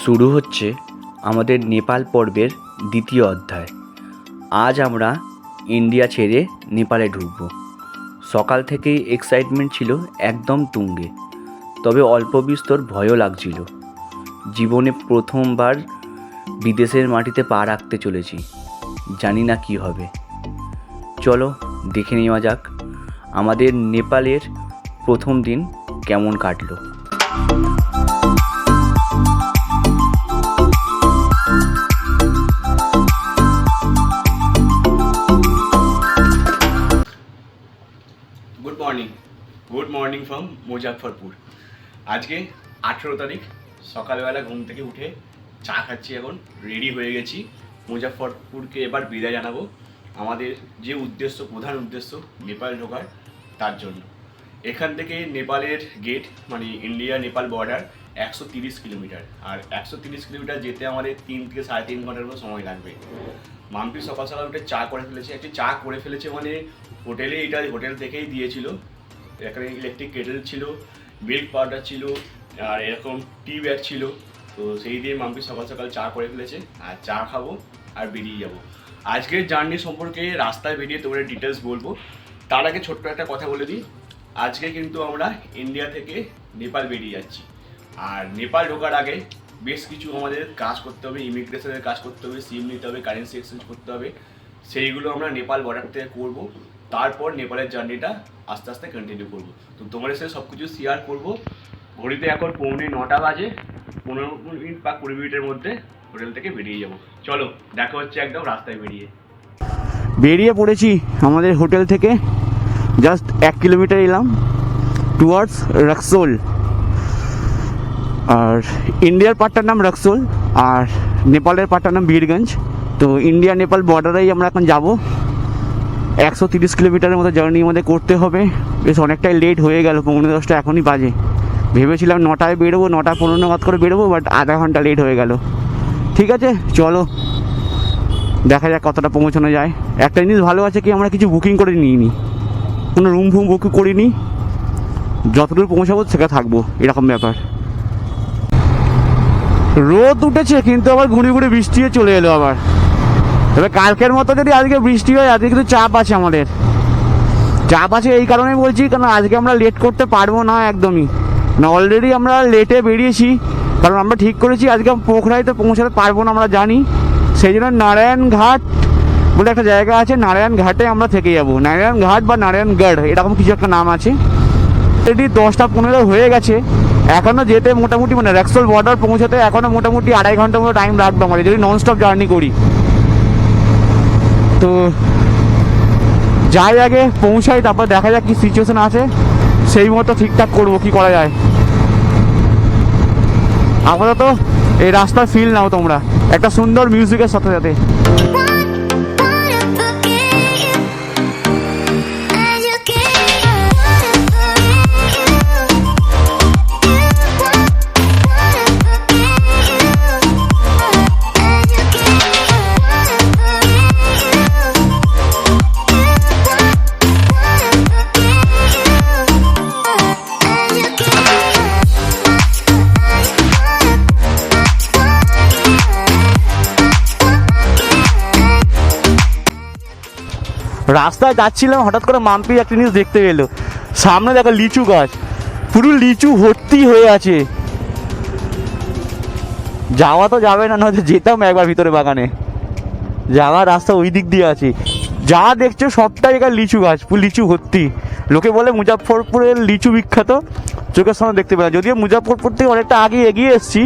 শুরু হচ্ছে আমাদের নেপাল পর্বের দ্বিতীয় অধ্যায়। আজ আমরা ইন্ডিয়া ছেড়ে নেপালে ঢুকব। সকাল থেকেই এক্সাইটমেন্ট ছিল একদম তুঙ্গে, তবে অল্প বিস্তর ভয়ও লাগছিল। জীবনে প্রথমবার বিদেশের মাটিতে পা রাখতে চলেছি, জানি না কি হবে। চলো দেখে নেওয়া যাক আমাদের নেপালের প্রথম দিন কেমন কাটলো। Good morning from Muzaffarpur. আজকে 18 তারিখ সকালবেলা ঘুম থেকে উঠে চা খাচ্ছি, এখন রেডি হয়ে গেছি। মুজাফরপুরকে এবার বিদায় জানাবো। আমাদের যে উদ্দেশ্য, প্রধান উদ্দেশ্য নেপাল ঢোকার, তার জন্য। এখান থেকে নেপালের গেট মানে ইন্ডিয়া নেপাল বর্ডার 130 কিলোমিটার, আর 130 কিলোমিটার যেতে আমাদের 3 থেকে 3.5 ঘন্টার মতো সময় লাগবে। মাম্পি সকাল সকাল উঠে চা করে ফেলেছে, একটি চা করে ফেলেছে মানে হোটেলে, এটা হোটেল থেকেই দিয়েছিল। এখানে ইলেকট্রিক কেটেল ছিল, মিল্ক পাউডার ছিল, আর এরকম টি ব্যাগ ছিল। তো সেই দিয়ে মাম্পি সকাল সকাল চা করে ফেলেছে, আর চা খাবো আর বেরিয়ে যাব। আজকের জার্নি সম্পর্কে রাস্তায় বেরিয়ে তোমাদের ডিটেলস বলবো। তার আগে ছোট্ট একটা কথা বলে দিই, আজকে কিন্তু আমরা ইন্ডিয়া থেকে নেপাল বেরিয়ে যাচ্ছি। আর নেপাল ঢোকার আগে বেশ কিছু আমাদের কাজ করতে হবে, ইমিগ্রেশনের কাজ করতে হবে, সিম নিতে হবে, কারেন্সি এক্সচেঞ্জ করতে হবে। সেইগুলো আমরা নেপাল বর্ডার থেকে করবো। তারপর নেপালের জার্নিটা আস্তে আস্তে কন্টিনিউ করবো। তো তোমাদের সাথে সব কিছু শেয়ার করবো। ঘড়িতে এখন 9:15 বাজে, 15 মিনিট বা 20 মিনিটের মধ্যে হোটেল থেকে বেরিয়ে যাব। চলো দেখা হচ্ছে একদম রাস্তায় বেরিয়ে পড়েছি আমাদের হোটেল থেকে। জাস্ট 1 কিলোমিটার এলাম টুয়ার্ডস রাক্সোল। আর ইন্ডিয়ার পার্টটার নাম রাক্সোল, আর নেপালের পার্টটার নাম বীরগঞ্জ। তো ইন্ডিয়া নেপাল বর্ডারেই আমরা এখন যাব। 130 কিলোমিটারের মতো জার্নি আমাদের করতে হবে। বেশ অনেকটাই লেট হয়ে গেল, 9:10 এখনই বাজে। ভেবেছিলাম 9টায় বেরোবো, 9:15 করে বেরোবো, বাট আধা ঘন্টা লেট হয়ে গেল। ঠিক আছে, চলো দেখা যাক কতটা পৌঁছানো যায়। একটা জিনিস ভালো আছে কি, আমরা কিছু বুকিং করে নিইনি, কোনো রুম ফুম বুকিং করিনি। যতদূর পৌঁছাবো সেখানে থাকবো, এরকম ব্যাপার। রোদ উঠেছে কিন্তু আবার ঘুরে ঘুরে বৃষ্টিও চলে এলো আবার। তবে কালকের মতো যদি আজকে বৃষ্টি হয়, আজকে কিন্তু চাপ আছে আমাদের। চাপ আছে এই কারণে বলছি, কারণ আজকে আমরা লেট করতে পারবো না একদমই। না, অলরেডি আমরা লেটে বেরিয়েছি, কারণ আমরা ঠিক করেছি আজকে পোখরাইতে পৌঁছাতে পারবো না, আমরা জানি। সেই জন্য নারায়ণঘাট বলে একটা জায়গা আছে, নারায়ণঘাটে আমরা থেকে যাবো। নারায়ণঘাট বা নারায়ণগড় এরকম কিছু একটা নাম আছে। অলরেডি 10:15 হয়ে গেছে, এখনও যেতে মোটামুটি মানে রাক্সোল বর্ডার পৌঁছাতে এখনও মোটামুটি 2.5 ঘন্টার মতো টাইম লাগবে আমাদের, যদি ননস্টপ জার্নি করি। তো যাই, আগে পৌঁছাই, তারপর দেখা যাক কি সিচুয়েশন আছে, সেই মতো ঠিকঠাক করবো কি করা যায়। আপাতত এই রাস্তার ফিল নাও তোমরা, একটা সুন্দর মিউজিকের সাথে সাথে। রাস্তায় যাচ্ছিলাম, হঠাৎ করে মাম্পি একটা জিনিস দেখতে পেলো। সামনে দেখো লিচু গাছ, পুরো লিচু ভর্তি হয়ে আছে। যাওয়া তো যাবে না, নয়তো যেতাম একবার ভিতরে বাগানে। যাওয়ার রাস্তা ওই দিক দিয়ে আছে। যা দেখছো সবটাই এখানে লিচু গাছ, পুরো লিচু ভর্তি। লোকে বলে মুজাফরপুরের লিচু বিখ্যাত, চোখের সামনে দেখতে পেলাম। যদিও মুজাফরপুর থেকে অনেকটা আগে এগিয়ে এসেছি,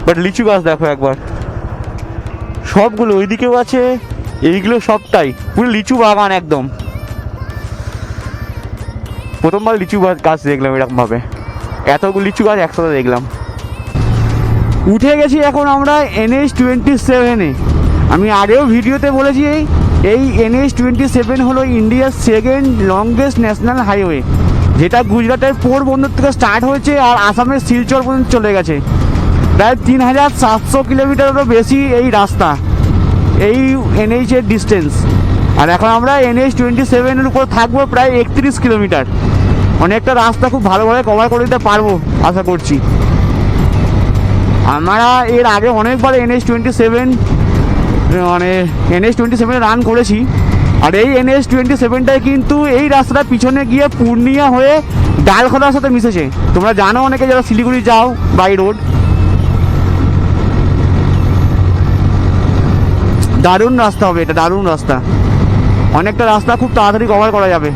বাট লিচু গাছ দেখো একবার, সবগুলো ওই দিকেও আছে, এইগুলো সবটাই পুরো লিচু বাগান একদম। প্রথমবার লিচু গাছ দেখলাম এরকমভাবে, এতগুলো লিচু গাছ একসাথে দেখলাম। উঠে গেছি এখন আমরা NH-27-এ। আমি আগেও ভিডিওতে বলেছি, এই NH-27 হলো ইন্ডিয়ার সেকেন্ড লংগেস্ট ন্যাশনাল হাইওয়ে, যেটা গুজরাটের পোরবন্দর থেকে স্টার্ট হয়েছে আর আসামের শিলচর পর্যন্ত চলে গেছে। প্রায় 3700 কিলোমিটারেরও বেশি এই রাস্তা, এই NH এর ডিস্টেন্স। আর এখন আমরা NH-27-এর উপর থাকবো প্রায় 31 কিলোমিটার। অনেকটা রাস্তা খুব ভালোভাবে কভার করে দিতে পারবো আশা করছি। আমরা এর আগে অনেকবার NH27 মানে NH27 রান করেছি। আর এই NH27টাই কিন্তু এই রাস্তাটা পিছনে গিয়ে পূর্ণিয়া হয়ে ডালখোলার সাথে মিশেছে। তোমরা জানো অনেকে যারা শিলিগুড়ি যাও বাই রোড। দারুণ রাস্তা হবে এটা, দারুণ রাস্তা। অনেকটা রাস্তা খুব তাড়াতাড়ি কভার করা যাবে।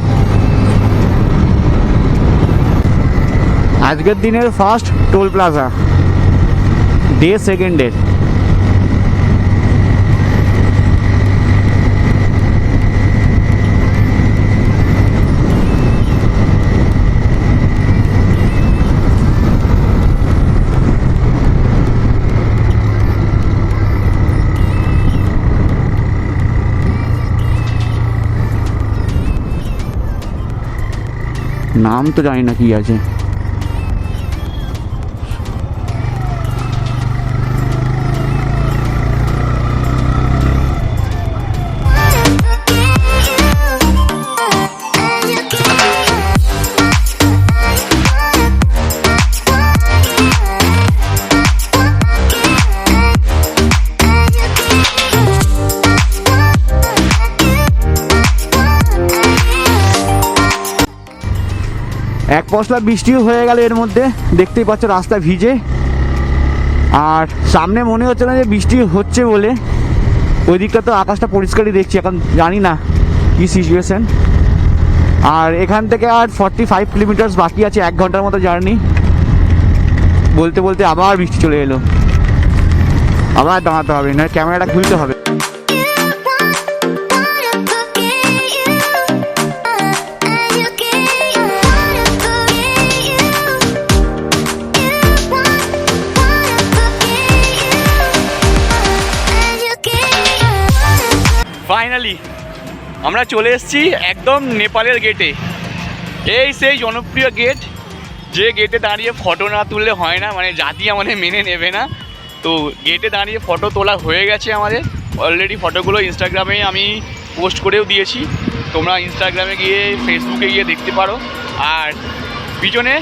আজকের দিনের ফার্স্ট টোল প্লাজা, ডে সেকেন্ডের। নাম তো জানি না কি আছে। এক পশলা বৃষ্টিও হয়ে গেল এর মধ্যে, দেখতেই পাচ্ছ রাস্তা ভিজে। আর সামনে মনে হচ্ছে না যে বৃষ্টি হচ্ছে বলে, ওই দিকটা তো আকাশটা পরিষ্কারই দেখছি। এখন জানি না কি সিচুয়েশন। আর এখান থেকে আর 45 কিলোমিটার বাকি আছে, 1 ঘন্টার মতো জার্নি। বলতে বলতে আবার বৃষ্টি চলে এলো, আবার দাঁড়াতে হবে, না ক্যামেরাটা খুলতে হবে। ফাইনালি আমরা চলে এসেছি একদম নেপালের গেটে। এই সেই জনপ্রিয় গেট, যে গেটে দাঁড়িয়ে ফটো না তুললে হয় না, মানে জাতি আমাদের মেনে নেবে না। তো গেটে দাঁড়িয়ে ফটো তোলা হয়ে গেছে আমাদের অলরেডি। ফটোগুলো ইনস্টাগ্রামে আমি পোস্ট করেও দিয়েছি, তোমরা ইনস্টাগ্রামে গিয়ে ফেসবুকে গিয়ে দেখতে পারো। আর পিছনে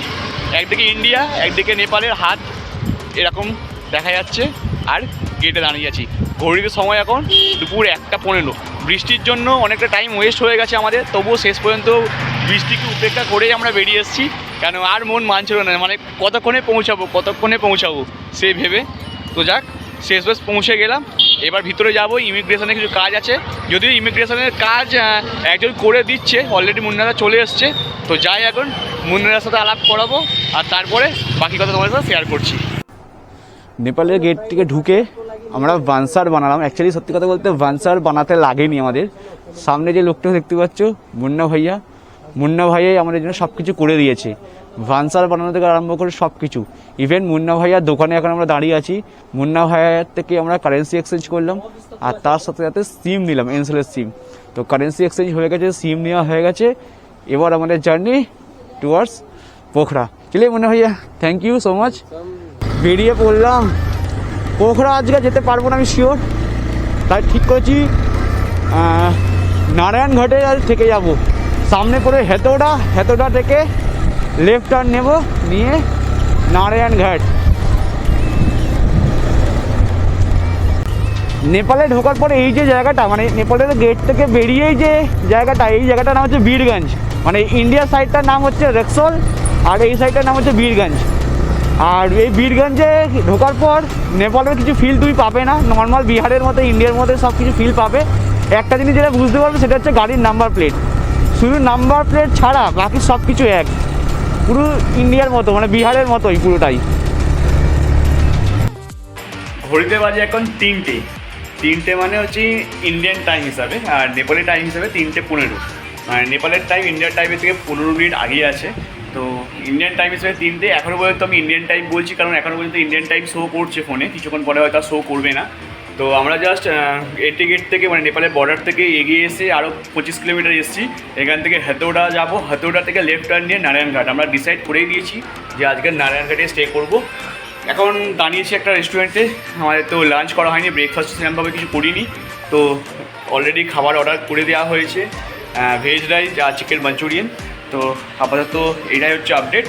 একদিকে ইন্ডিয়া একদিকে নেপালের হাত এরকম দেখা যাচ্ছে। আর গেটে দাঁড়িয়ে আছি, ঘড়িতে সময় এখন দুপুর 1:15। বৃষ্টির জন্য অনেকটা টাইম ওয়েস্ট হয়ে গেছে আমাদের, তবুও শেষ পর্যন্ত বৃষ্টিকে উপেক্ষা করেই আমরা বেরিয়ে এসেছি। কেন আর মন মানছিল না, মানে কতক্ষণে পৌঁছাবো সে ভেবে। তো যাক, শেষ পৌঁছে গেলাম। এবার ভিতরে যাব, ইমিগ্রেশনে কিছু কাজ আছে। যদিও ইমিগ্রেশনের কাজ একজন করে দিচ্ছে অলরেডি, মুন্নারা চলে এসছে। তো যাই, এখন মুন্নারার সাথে আলাপ করাবো, আর তারপরে বাকি কথা তোমাদের সাথে শেয়ার করছি। নেপালের গেট থেকে ঢুকে আমরা ভানসার বানালাম। অ্যাকচুয়ালি সত্যি কথা বলতে ভানসার বানাতে লাগেনি আমাদের। সামনে যে লোকটা দেখতে পাচ্ছ মুন্না ভাইয়াই আমাদের জন্য সব কিছু করে দিয়েছে। ভানসার বানানো থেকে আরম্ভ করে সব কিছু। ইভেন মুন্না ভাইয়ার দোকানে এখন আমরা দাঁড়িয়ে আছি। মুন্না ভাইয়ার থেকে আমরা কারেন্সি এক্সচেঞ্জ করলাম, আর তার সাথে সাথে সিম নিলাম, এনসেলের সিম। তো কারেন্সি এক্সচেঞ্জ হয়ে গেছে, সিম নেওয়া হয়ে গেছে। এবার আমাদের জার্নি টুয়ার্ডস পোখরা। চলে মুন্না ভাইয়া, থ্যাংক ইউ সো মাচ। বেরিয়ে পড়লাম। পোখরা আজকে যেতে পারবো না আমি শিওর, তাই ঠিক করেছি নারায়ণঘাটে আজ থেকে যাব। সামনে পড়ে হেতোডা থেকে লেফট টার্ন নেব, নিয়ে নারায়ণঘাট। নেপালে ঢোকার পরে এই যে জায়গাটা, মানে নেপালের গেট থেকে বেরিয়েই যে জায়গাটা, এই জায়গাটার নাম হচ্ছে বীরগঞ্জ। মানে ইন্ডিয়ার সাইডটার নাম হচ্ছে রেক্সোল, আর এই সাইডটার নাম হচ্ছে বীরগঞ্জ। আর এই বীরগঞ্জে ঢোকার পর নেপালের কিছু ফিল তুমি পাবে না, নর্মাল বিহারের মতো ইন্ডিয়ার মধ্যে সব কিছু ফিল পাবে। একটা জিনিস যেটা বুঝতে পারবে সেটা হচ্ছে গাড়ির নাম্বার প্লেট। শুধু নাম্বার প্লেট ছাড়া বাকি সব কিছু এক, পুরো ইন্ডিয়ার মতো, মানে বিহারের মতোই পুরোটাই। ঘড়িতে বাজে এখন 3টে মানে হচ্ছে ইন্ডিয়ান টাইম হিসাবে, আর নেপালের টাইম হিসাবে 3:15। মানে নেপালের টাইম ইন্ডিয়ান টাইমের থেকে 15 মিনিট আগে আছে। তো ইন্ডিয়ান টাইম হিসেবে 3টে। এখনও পর্যন্ত আমি ইন্ডিয়ান টাইম বলছি, কারণ এখনও পর্যন্ত ইন্ডিয়ান টাইম শো করছে ফোনে, কিছুক্ষণ পরে হয়তো শো করবে না। তো আমরা জাস্ট গেট থেকে, মানে নেপালের বর্ডার থেকে এগিয়ে এসে আরও 25 কিলোমিটার এসেছি। এখান থেকে হেতোডা যাব, হেতোডা থেকে লেফট টার্ন নিয়ে নারায়ণঘাট। আমরা ডিসাইড করেই দিয়েছি যে আজকে নারায়ণঘাটে স্টে করব। এখন দাঁড়িয়েছি একটা রেস্টুরেন্টে, আমাদের তো লাঞ্চ করা হয়নি, ব্রেকফাস্ট সেরকমভাবে কিছু করিনি। তো অলরেডি খাবার অর্ডার করে দেওয়া হয়েছে, ভেজ রাইস আর চিকেন মাঞ্চুরিয়ান। তো আপাতত এটাই হচ্ছে আপডেট।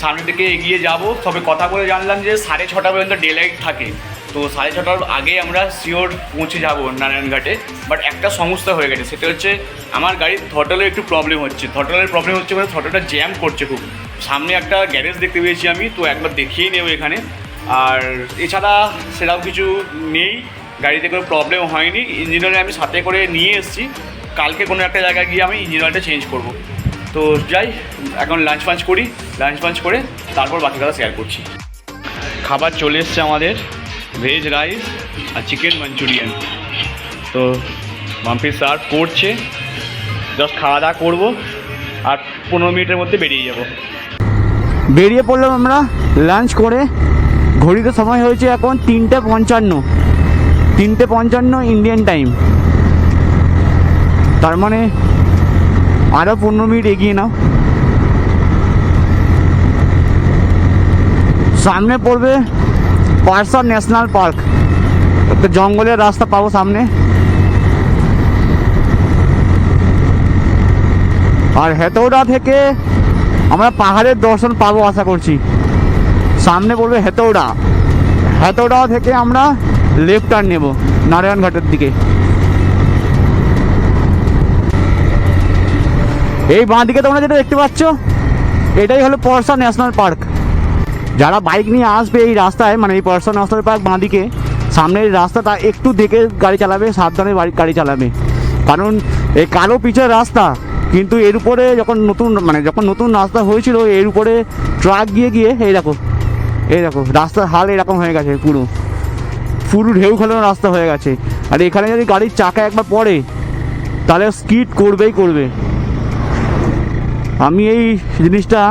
সামনের দিকে এগিয়ে যাব। তবে কথা বলে জানলাম যে 6:30 পর্যন্ত ডে লাইট থাকে, তো 6:30 আগে আমরা শিওর পৌঁছে যাব নারায়ণঘাটে। বাট একটা সমস্যা হয়ে গেছে, সেটা হচ্ছে আমার গাড়ির থ্রটলের একটু প্রবলেম হচ্ছে। থ্রটলের প্রবলেম হচ্ছে মানে থ্রটলটা জ্যাম করছে খুব। সামনে একটা গ্যারেজ দেখতে পেয়েছি আমি, তো একবার দেখিয়ে নেব এখানে। আর এছাড়া সেরকম কিছু নেই, গাড়িতে কোনো প্রবলেম হয়নি। ইঞ্জিন অয়েল আমি সাথে করে নিয়ে এসেছি, কালকে কোনো একটা জায়গায় গিয়ে আমি ইঞ্জিন অয়েলটা চেঞ্জ করব। তো যাই, এখন লাঞ্চ ফাঞ্চ করি, লাঞ্চ ফাঞ্চ করে তারপর বাকি কথা শেয়ার করছি। খাবার চলে এসছে আমাদের, ভেজ রাইস আর চিকেন মাঞ্চুরিয়ান। তো মাম্পি সার্ভ করছে, জাস্ট খাওয়া দাওয়া করবো আর 15 মিনিটের মধ্যে বেরিয়ে যাব। বেরিয়ে পড়লাম আমরা লাঞ্চ করে। ঘড়িতে সময় হয়েছে এখন 3:55 ইন্ডিয়ান টাইম। তার মানে আরও 15 মিনিট এগিয়ে নাও। সামনে পড়বে পারসা ন্যাশনাল পার্ক, একটা জঙ্গলের রাস্তা পাবো সামনে। আর হেতৌড়া থেকে আমরা পাহাড়ের দর্শন পাবো আশা করছি। সামনে পড়বে হেতৌড়া, হেতৌড়া থেকে আমরা লেফট টার্ন নেব নারায়ণঘাটের দিকে। এই বাঁ দিকে তোমরা যেটা দেখতে পাচ্ছ, এটাই হলো পারসা ন্যাশনাল পার্ক। যারা বাইক নিয়ে আসবে এই রাস্তায়, মানে এই পারসা ন্যাশনাল পার্ক বাঁ দিকে সামনের রাস্তাটা একটু দেখে গাড়ি চালাবে, সাবধানে গাড়ি চালাবে। কারণ এই কালো পিচের রাস্তা, কিন্তু এর উপরে যখন নতুন রাস্তা হয়েছিল, এর উপরে ট্রাক গিয়ে এই দেখো রাস্তার হাল এরকম হয়ে গেছে, পুরো ঢেউ খেলানো রাস্তা হয়ে গেছে। আর এখানে যদি গাড়ির চাকা একবার পড়ে তাহলে স্কিড করবে। আমি এই জিনিসটা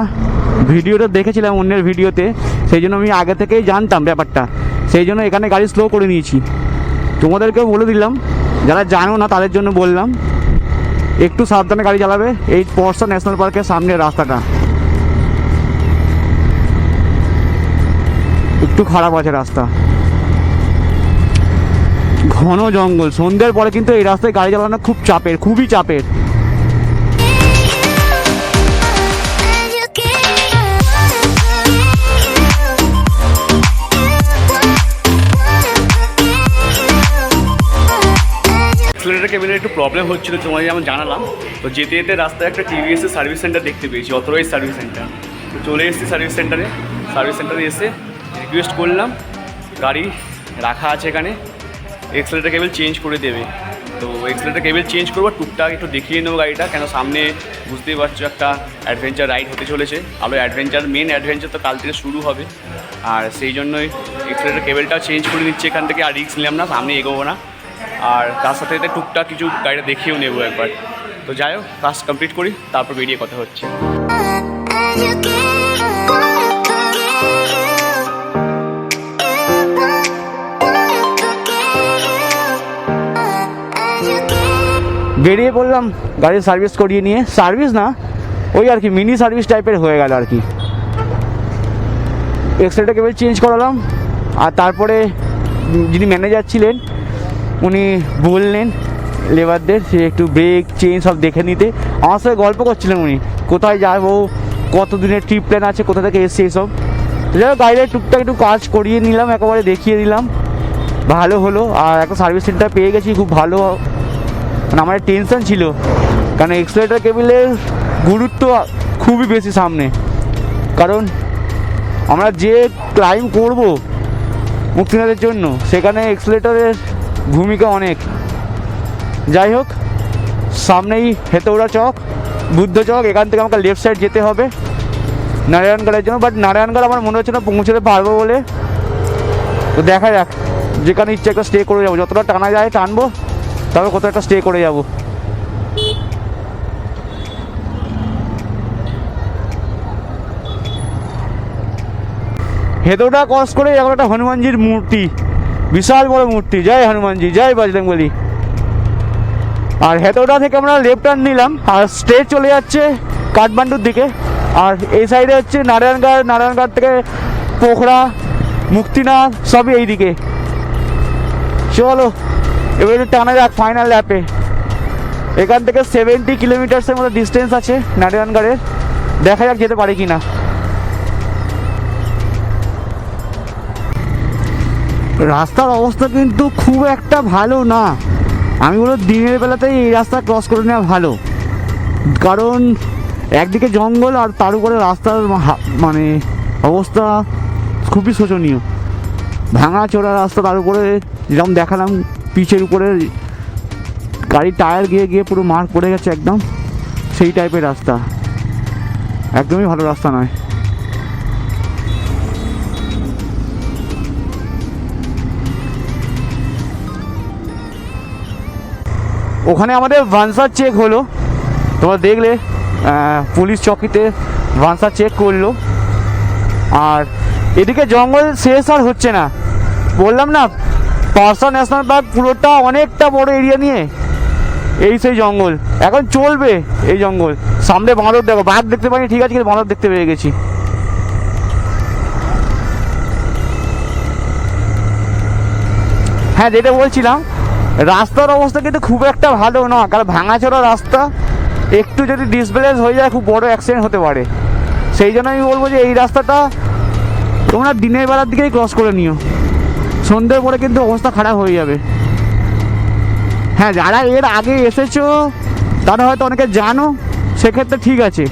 ভিডিওটা দেখেছিলাম অন্যের ভিডিওতে, সেই জন্য আমি আগে থেকেই জানতাম ব্যাপারটা, সেই জন্য এখানে গাড়ি স্লো করে নিয়েছি। তোমাদেরকেও বলে দিলাম, যারা জানো না তাদের জন্য বললাম, একটু সাবধানে গাড়ি চালাবে। এই পারসা ন্যাশনাল পার্কের সামনের রাস্তাটা একটু খারাপ আছে রাস্তা, ঘন জঙ্গল। সন্ধ্যের পরে কিন্তু এই রাস্তায় গাড়ি চালানো খুবই চাপের। অ্যাক্সিলারেটর কেবিলের একটু প্রবলেম হচ্ছিল, তোমাদের যেমন জানালাম। তো যেতে রাস্তায় একটা টিভিএসের সার্ভিস সেন্টার দেখতে পেয়েছি, অথরাইজ সার্ভিস সেন্টার। তো চলে এসেছি সার্ভিস সেন্টারে এসে রিকোয়েস্ট করলাম, গাড়ি রাখা আছে এখানে, অ্যাক্সিলারেটর কেবিল চেঞ্জ করে দেবে। তো অ্যাক্সিলারেটর কেবিল চেঞ্জ করবো, টুকটাক একটু দেখিয়ে নেবো গাড়িটা, কেন সামনে বুঝতেই পারছো একটা অ্যাডভেঞ্চার রাইড হতে চলেছে। মেন অ্যাডভেঞ্চার তো কাল থেকে শুরু হবে, আর সেই জন্যই অ্যাক্সিলারেটর কেবিলটাও চেঞ্জ করে নিচ্ছি এখান থেকে। আর রিস্ক নিলাম না, সামনে এগোবো না। আর তার সাথে সাথে টুকটাক কিছু গাড়িটা দেখিয়েও নেবো একবার। তো যাই হোক, কাজ কমপ্লিট করি, তারপর বেরিয়ে কথা হচ্ছে। বেরিয়ে পড়লাম গাড়ির সার্ভিস করিয়ে নিয়ে। সার্ভিস না, ওই আর কি মিনি সার্ভিস টাইপের হয়ে গেল আর কি। এক্সট্রাটা কেবল চেঞ্জ করালাম, আর তারপরে যিনি ম্যানেজার ছিলেন উনি বললেন লেবারদের সে একটু ব্রেক চেঞ্জ সব দেখে নিতে। আমার সাথে গল্প করছিলেন উনি, কোথায় যাবো, কত দিনের ট্রিপ প্ল্যান আছে, কোথা থেকে এসছে এইসব। যাই হোক, গাড়িটা টুকটাক একটু কাজ করিয়ে নিলাম, একেবারে দেখিয়ে দিলাম, ভালো হলো। আর একটা সার্ভিস সেন্টার পেয়ে গেছি, খুব ভালো। মানে আমার টেনশন ছিল, কারণ এক্সিলারেটর কেবিলের গুরুত্ব খুবই বেশি সামনে। কারণ আমরা যে ক্লাইম করব মুক্তিনাথের জন্য, সেখানে এক্সিলারেটরের ভূমিকা অনেক। যাই হোক, সামনেই হেতৌড়া চক, বুদ্ধ চক, এখান থেকে আমাকে লেফট সাইড যেতে হবে নারায়ণগড়ের জন্য। বাট নারায়ণগড় আমার মনে হচ্ছে না পৌঁছতে পারবো বলে। তো দেখা যাক, যেখানে ইচ্ছে একটা স্টে করে যাবো, যতটা টানা যায় টানবো, তবে কোথাও একটা স্টে করে যাবো। হেতৌড়া ক্রস করে এখন একটা হনুমানজির মূর্তি, বিশাল বড় মূর্তি। জয় হনুমানজি, জয় বজরংবলী। আর হেতৌড়া থেকে আমরা লেফট টার্ন নিলাম, আর স্ট্রেট চলে যাচ্ছে কাঠমান্ডুর দিকে। আর এই সাইডে হচ্ছে নারায়ণগড় থেকে পোখরা, মুক্তিনাথ সবই এই দিকে। চলো এবারে টানা যাক ফাইনাল ল্যাপে। এখান থেকে 70 কিলোমিটার্সের মতো ডিস্টেন্স আছে নারায়ণগড়ের, দেখা যাক যেতে পারি কি না। রাস্তার অবস্থা কিন্তু খুব একটা ভালো না। আমি বলবো দিনের বেলাতেই এই রাস্তা ক্রস করে নেওয়া ভালো, কারণ একদিকে জঙ্গল আর তার উপরে রাস্তার মানে অবস্থা খুবই শোচনীয়। ভাঙা চোরা রাস্তা, তার উপরে যেরকম দেখালাম পিচের উপরে গাড়ির টায়ার গিয়ে গিয়ে পুরো মার্ক পড়ে গেছে একদম, সেই টাইপের রাস্তা, একদমই ভালো রাস্তা নয়। ওখানে আমাদের ভান্সার চেক হলো, তোমরা দেখলে পুলিশ চকিতে ভান্সার চেক করলো। আর এদিকে জঙ্গল শেষ আর হচ্ছে না, বললাম না পারসা ন্যাশনাল পার্ক পুরোটা অনেকটা বড় এরিয়া নিয়ে এই সেই জঙ্গল, এখন চলবে এই জঙ্গল। সামনে বাঁদর দেখো, বাঘ দেখতে পাইনি ঠিক আছে, কিন্তু বাঁদর দেখতে পেয়ে গেছি। হ্যাঁ, যেটা বলছিলাম রাস্তার অবস্থা কিন্তু খুব একটা ভালো না, কারণ ভাঙাচোরা রাস্তা, একটু যদি ডিসব্যালেন্স হয়ে যায় খুব বড় অ্যাক্সিডেন্ট হতে পারে। সেই জন্য আমি বলবো যে এই রাস্তাটা তোমরা দিনের বেলার দিকেই ক্রস করে নিও, সন্ধ্যের পরে কিন্তু অবস্থা খারাপ হয়ে যাবে। হ্যাঁ, যারা এর আগে এসেছো তারা হয়তো অনেকে জানো, সেক্ষেত্রে ঠিক আছে,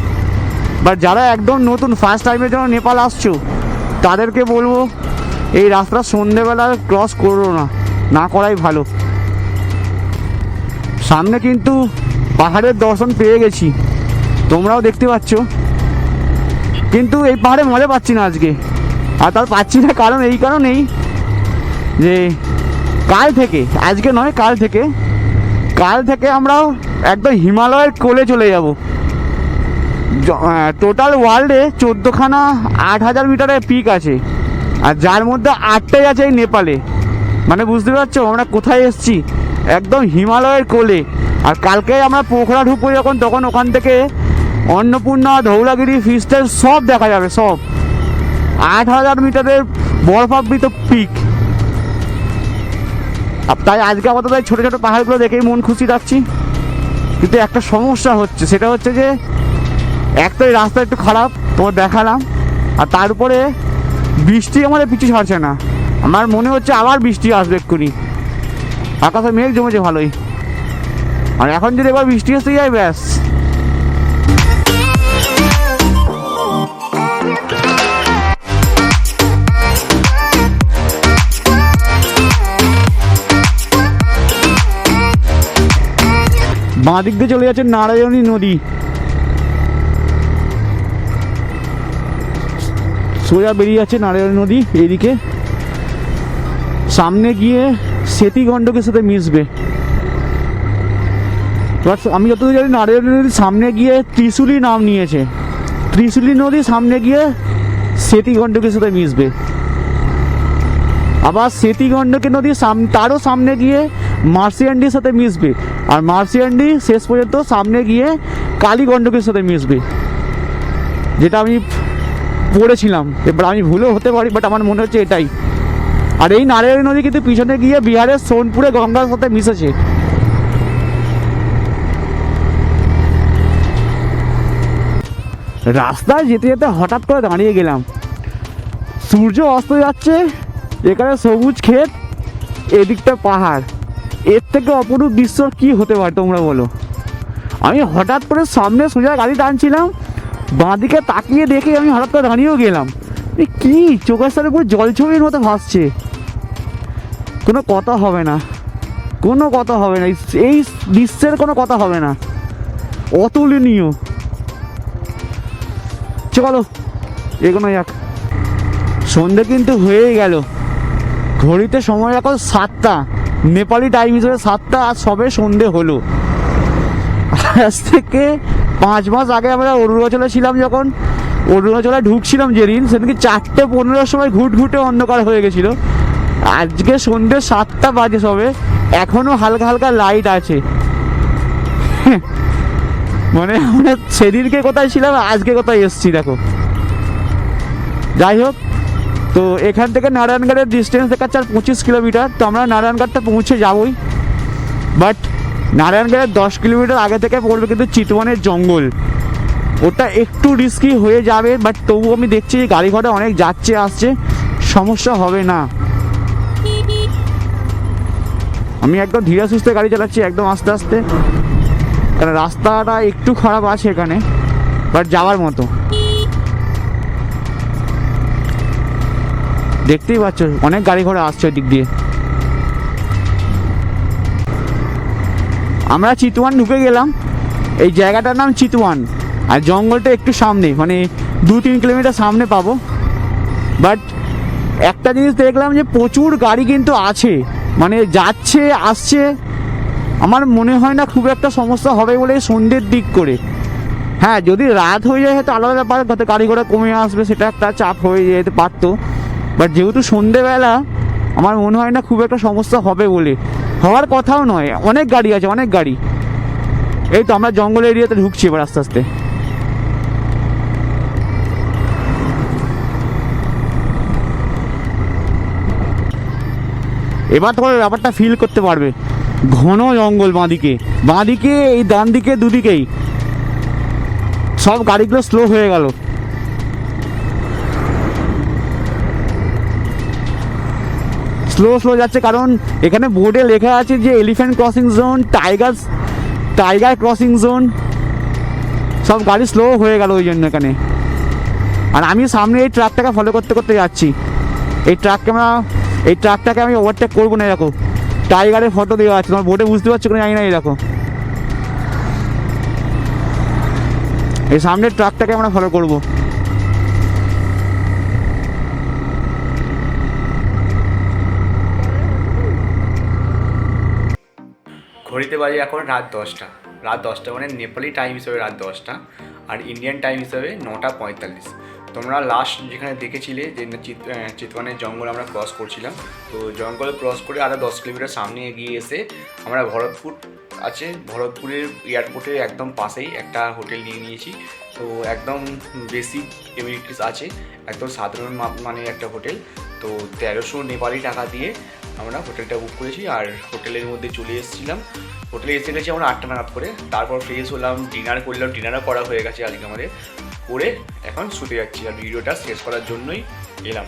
বাট যারা একদম নতুন ফার্স্ট টাইমের জন্য নেপাল আসছো তাদেরকে বলবো এই রাস্তা সন্ধ্যেবেলা ক্রস করো না, না করাই ভালো। সামনে কিন্তু পাহাড়ের দর্শন পেয়ে গেছি, তোমরাও দেখতে পাচ্ছ, কিন্তু এই পাহাড়ে মজা পাচ্ছি না আজকে। আর তার পাচ্ছি না কারণ এই কারণেই যে কাল থেকে, আজকে নয় কাল থেকে আমরা একদম হিমালয়ের কোলে চলে যাব। টোটাল ওয়ার্ল্ডে 14খানা 8000 মিটারের পিক আছে, আর যার মধ্যে 8টাই আছে এই নেপালে। মানে বুঝতে পারছো আমরা কোথায় এসেছি, একদম হিমালয়ের কোলে। আর কালকে আমরা পোখরা ঢুকবো যখন, তখন ওখান থেকে অন্নপূর্ণা, ধৌলাগিরি, ফিস্টেল সব দেখা যাবে, সব 8000 মিটারের বরফাবৃত পিক। তাই আজকে আপাতত ছোটো ছোটো পাহাড়গুলো দেখেই মন খুশি রাখছি। কিন্তু একটা সমস্যা হচ্ছে, সেটা হচ্ছে যে এক তো এই রাস্তা একটু খারাপ, তোমার দেখালাম, আর তার উপরে বৃষ্টি আমাদের পিছু ছাড়ছে না। আমার মনে হচ্ছে আবার বৃষ্টি আসবে এক্ষুনি, আকাশে মেঘ জমেছে ভালোই, আর এখন যদি এবার বৃষ্টি এসে যায় ব্যাস। বাঁ দিক দিয়ে চলে যাচ্ছে নারায়ণী নদী, সোজা বেরিয়ে যাচ্ছে নারায়ণী নদী এইদিকে, সামনে গিয়ে সেতী গণ্ডকের সাথে মিশবে। আমি যতদূর জানি নারায়ণী নদীর সামনে গিয়ে ত্রিশুলি নাম নিয়েছে, ত্রিশুলি নদী সামনে গিয়ে সেতী গণ্ডকের সাথে মিশবে। আবার সেতী গণ্ডকী নদী তারও সামনে গিয়ে মার্সিয়ান্ডির সাথে মিশবে, আর মার্সিয়ান্ডি শেষ পর্যন্ত সামনে গিয়ে কালী গণ্ডকের সাথে মিশবে, যেটা আমি পড়েছিলাম। এবার আমি ভুলও হতে পারি, বাট আমার মনে হচ্ছে এটাই। আর এই নারায়ণী নদী কিন্তু পিছনে গিয়ে বিহারের সোনপুরে গঙ্গার সাথে মিশেছে। রাস্তায় যেতে যেতে হঠাৎ করে দাঁড়িয়ে গেলাম, সূর্য অস্ত যাচ্ছে, এখানে সবুজ ক্ষেত, এদিকটা পাহাড়, এর থেকে অপরূপ দৃশ্য কি হতে পারে তোমরা বলো। আমি হঠাৎ করে সামনে সোজা গাড়ি টানছিলাম, বাঁদিকে তাকিয়ে দেখে আমি হঠাৎ করে দাঁড়িয়েও গেলাম, কি চোখের সাথে পুরো জলছবির মতো ভাসছে। কোনো কথা হবে না, কোনো কথা হবে না, এই দৃশ্যের কোনো কথা হবে না, অতুলনীয়। চলো এগোনো যাক। সন্ধে কিন্তু হয়েই গেল, ঘড়িতে সময় এখন 7টা, নেপালি টাইম হিসেবে 7টা, আর সবে সন্ধে হলো। আজ থেকে 5 মাস আগে আমরা অরুণাচলে ছিলাম, যখন অরুণাচলে ঢুকছিলাম যেদিন, সেদিনকে 4:15 সময় ঘুটঘুটে অন্ধকার হয়ে গেছিলো। আজকে সন্ধ্যে 7টা বাজে সবে, এখনো হালকা হালকা লাইট আছে। মানে আমরা সেদিনকে কোথায় ছিলাম, আজকে কোথায় এসছি দেখো। যাই হোক, তো এখান থেকে নারায়ণগড়ের ডিস্টেন্স দেখাচ্ছে আর 25 কিলোমিটার, তো আমরা নারায়ণগড়টা পৌঁছে যাবই। বাট নারায়ণগড়ের 10 কিলোমিটার আগে থেকে পড়বে কিন্তু চিতওয়ানের জঙ্গল, ওটা একটু রিস্কি হয়ে যাবে, বাট তবু আমি দেখছি গাড়ি ঘোড়া অনেক যাচ্ছে আসছে, সমস্যা হবে না। আমি একদম ধীরে সুস্থে গাড়ি চালাচ্ছি, একদম আস্তে আস্তে, কারণ রাস্তাটা একটু খারাপ আছে এখানে, বাট যাওয়ার মতো। দেখতেই পাচ্ছ অনেক গাড়ি ঘোড়া আসছে ওই দিক দিয়ে। আমরা চিতওয়ান ঢুকে গেলাম। এই জায়গাটার নাম চিতওয়ান, আর জঙ্গলটা একটু সামনে, মানে 2-3 কিলোমিটার সামনে পাবো। বাট একটা জিনিস দেখলাম যে প্রচুর গাড়ি কিন্তু আছে, মানে যাচ্ছে আসছে। আমার মনে হয় না খুব একটা সমস্যা হবে বলে সন্ধ্যের দিক করে। হ্যাঁ, যদি রাত হয়ে যায় হয়তো আলাদা ব্যাপার, হয়তো গাড়ি ঘোড়া কমে আসবে, সেটা একটা চাপ হয়ে যেতে পারতো। বাট যেহেতু সন্ধ্যেবেলা, আমার মনে হয় না খুব একটা সমস্যা হবে বলে। হওয়ার কথাও নয়, অনেক গাড়ি আছে, অনেক গাড়ি। এই তো আমরা জঙ্গল এরিয়াতে ঢুকছি এবার আস্তে আস্তে। এবার তোমার ব্যাপারটা ফিল করতে পারবে, ঘন জঙ্গল বাঁদিকে বাঁদিকে, এই ডান দিকে দুদিকেই। সব গাড়িগুলো স্লো হয়ে গেল। স্লো যাচ্ছে, কারণ এখানে বোর্ডে লেখা আছে যে elephant crossing zone, tiger crossing zone. সব গাড়ি স্লো হয়ে গেল ওই জন্য এখানে। আর আমি সামনে এই ট্রাকটাকে ফলো করতে করতে যাচ্ছি। এই ট্রাকটাকে আমি ওভারটেক করবো না। এরকম টাইগারের ফটো দেওয়া আছে, তোমার বোর্ডে বুঝতে পারছো কিনা জানি না। এরকম এই সামনের ট্রাকটাকে আমরা ফলো করবো। ঘড়িতে বাজে এখন রাত 10টা। রাত 10টা মানে নেপালি টাইম হিসেবে রাত 10টা, আর ইন্ডিয়ান টাইম হিসেবে 9:45। তোমরা লাস্ট যেখানে দেখেছিলে যে চিতওয়ানের জঙ্গল আমরা ক্রস করছিলাম, তো জঙ্গল ক্রস করে আরও 10 কিলোমিটার সামনে এগিয়ে এসে আমরা ভরতপুর আছে, ভরতপুরের এয়ারপোর্টের একদম পাশেই একটা হোটেল নিয়ে নিয়েছি। তো একদম বেসিক এমিনিটিস আছে, একদম সাধারণ মানে একটা হোটেল। তো 1300 নেপালি টাকা দিয়ে আমরা হোটেলটা বুক করেছি, আর হোটেলের মধ্যে চলে এসেছিলাম। হোটেলে এসে গেছি আমরা 8টা নাগাদ করে। তারপর ফ্রেশ হলাম, ডিনার করলাম, ডিনারও করা হয়ে গেছে আজকে আমাদের। করে এখন শুতে যাচ্ছি, আর ভিডিওটা শেষ করার জন্যই এলাম।